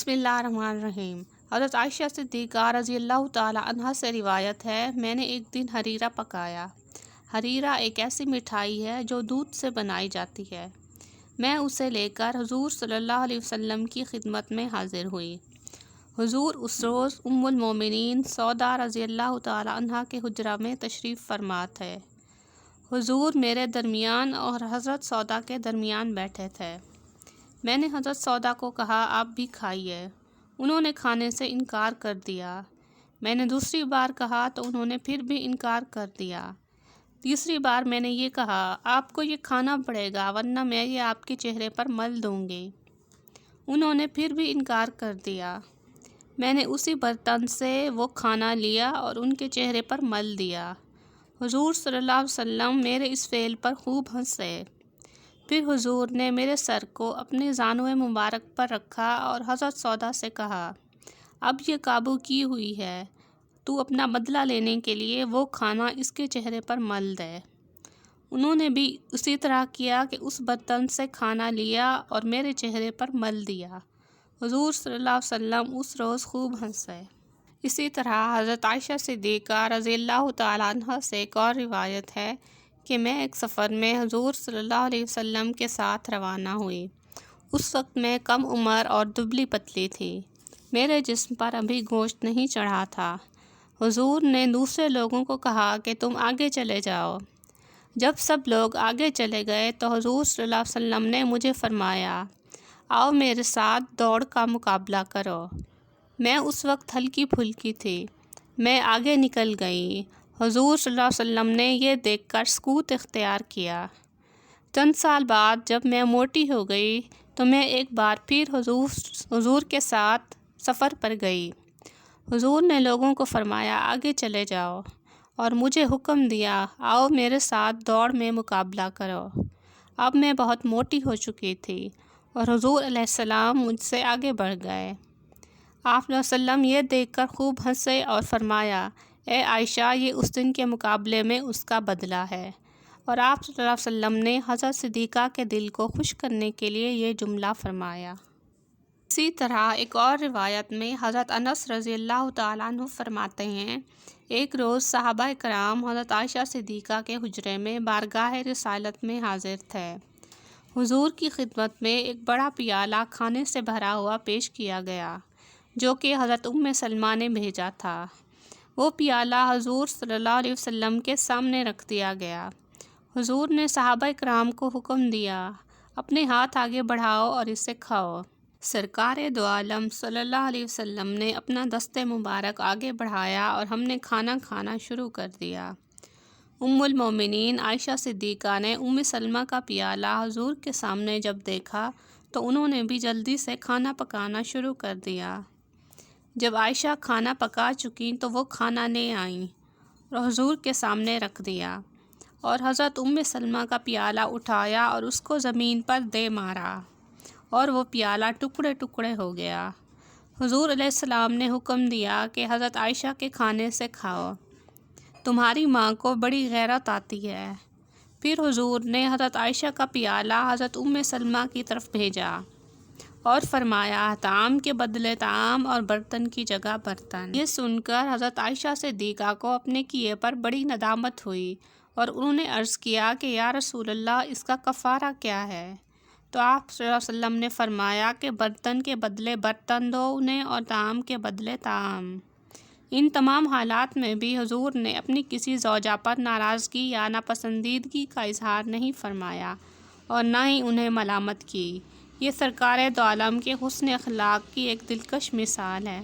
بسم اللہ الرحمن الرحیم۔ حضرت عائشہ صدیقہ رضی اللہ تعالیٰ عنہا سے روایت ہے، میں نے ایک دن حریرہ پکایا۔ حریرہ ایک ایسی مٹھائی ہے جو دودھ سے بنائی جاتی ہے۔ میں اسے لے کر حضور صلی اللہ علیہ وسلم کی خدمت میں حاضر ہوئی۔ حضور اس روز ام المومنین سودا رضی اللہ تعالیٰ عنہا کے حجرہ میں تشریف فرما تھے۔ حضور میرے درمیان اور حضرت سودا کے درمیان بیٹھے تھے۔ میں نے حضرت سودا کو کہا، آپ بھی کھائیے۔ انہوں نے کھانے سے انکار کر دیا۔ میں نے دوسری بار کہا تو انہوں نے پھر بھی انکار کر دیا۔ تیسری بار میں نے یہ کہا، آپ کو یہ کھانا پڑے گا ورنہ میں یہ آپ کے چہرے پر مل دوں گی۔ انہوں نے پھر بھی انکار کر دیا۔ میں نے اسی برتن سے وہ کھانا لیا اور ان کے چہرے پر مل دیا۔ حضور صلی اللہ علیہ وسلم میرے اس فعل پر خوب ہنسے۔ پھر حضور نے میرے سر کو اپنے زانوئے مبارک پر رکھا اور حضرت سودا سے کہا، اب یہ قابو کی ہوئی ہے، تو اپنا بدلہ لینے کے لیے وہ کھانا اس کے چہرے پر مل دے۔ انہوں نے بھی اسی طرح کیا کہ اس برتن سے کھانا لیا اور میرے چہرے پر مل دیا۔ حضور صلی اللہ علیہ وسلم اس روز خوب ہنسے۔ اسی طرح حضرت عائشہ صدیقہ رضی اللہ تعالیٰ عنہا سے ایک اور روایت ہے کہ میں ایک سفر میں حضور صلی اللہ علیہ وسلم کے ساتھ روانہ ہوئی۔ اس وقت میں کم عمر اور دبلی پتلی تھی۔ میرے جسم پر ابھی گوشت نہیں چڑھا تھا۔ حضور نے دوسرے لوگوں کو کہا کہ تم آگے چلے جاؤ۔ جب سب لوگ آگے چلے گئے تو حضور صلی اللہ علیہ وسلم نے مجھے فرمایا، آؤ میرے ساتھ دوڑ کا مقابلہ کرو۔ میں اس وقت ہلکی پھلکی تھی۔ میں آگے نکل گئی۔ حضور صلی اللہ علیہ وسلم نے یہ دیکھ کر سکوت اختیار کیا۔ چند سال بعد جب میں موٹی ہو گئی تو میں ایک بار پھر حضور کے ساتھ سفر پر گئی۔ حضور نے لوگوں کو فرمایا، آگے چلے جاؤ، اور مجھے حکم دیا، آؤ میرے ساتھ دوڑ میں مقابلہ کرو۔ اب میں بہت موٹی ہو چکی تھی اور حضور علیہ السلام مجھ سے آگے بڑھ گئے۔ آپ علیہ وسلم یہ دیکھ کر خوب ہنسے اور فرمایا، اے عائشہ، یہ اس دن کے مقابلے میں اس کا بدلہ ہے۔ اور آپ صلی اللہ علیہ وسلم نے حضرت صدیقہ کے دل کو خوش کرنے کے لیے یہ جملہ فرمایا۔ اسی طرح ایک اور روایت میں حضرت انس رضی اللہ تعالیٰ عنہ فرماتے ہیں، ایک روز صحابہ کرام حضرت عائشہ صدیقہ کے حجرے میں بارگاہ رسالت میں حاضر تھے۔ حضور کی خدمت میں ایک بڑا پیالہ کھانے سے بھرا ہوا پیش کیا گیا، جو کہ حضرت ام سلمہ نے بھیجا تھا۔ وہ پیالہ حضور صلی اللہ علیہ وسلم کے سامنے رکھ دیا گیا۔ حضور نے صحابہ کرام کو حکم دیا، اپنے ہاتھ آگے بڑھاؤ اور اسے کھاؤ۔ سرکار دو عالم صلی اللہ علیہ وسلم نے اپنا دست مبارک آگے بڑھایا اور ہم نے کھانا کھانا شروع کر دیا۔ ام المومنین عائشہ صدیقہ نے ام سلمہ کا پیالہ حضور کے سامنے جب دیکھا تو انہوں نے بھی جلدی سے کھانا پکانا شروع کر دیا۔ جب عائشہ کھانا پکا چکیں تو وہ کھانا لے آئیں اور حضور کے سامنے رکھ دیا، اور حضرت ام سلمہ کا پیالہ اٹھایا اور اس کو زمین پر دے مارا، اور وہ پیالہ ٹکڑے ٹکڑے ہو گیا۔ حضور علیہ السلام نے حکم دیا کہ حضرت عائشہ کے کھانے سے کھاؤ، تمہاری ماں کو بڑی غیرت آتی ہے۔ پھر حضور نے حضرت عائشہ کا پیالہ حضرت ام سلمہ کی طرف بھیجا اور فرمایا، طعام کے بدلے طعام اور برتن کی جگہ برتن۔ یہ سن کر حضرت عائشہ صدیقہ کو اپنے کیے پر بڑی ندامت ہوئی اور انہوں نے عرض کیا کہ یا رسول اللہ، اس کا کفارہ کیا ہے؟ تو آپ صلی اللہ علیہ وسلم نے فرمایا کہ برتن کے بدلے برتن دو انہیں اور طعام کے بدلے طعام۔ ان تمام حالات میں بھی حضور نے اپنی کسی زوجہ پر ناراضگی یا ناپسندیدگی کا اظہار نہیں فرمایا اور نہ ہی انہیں ملامت کی۔ یہ سرکار دو عالم کے حسن اخلاق کی ایک دلکش مثال ہے۔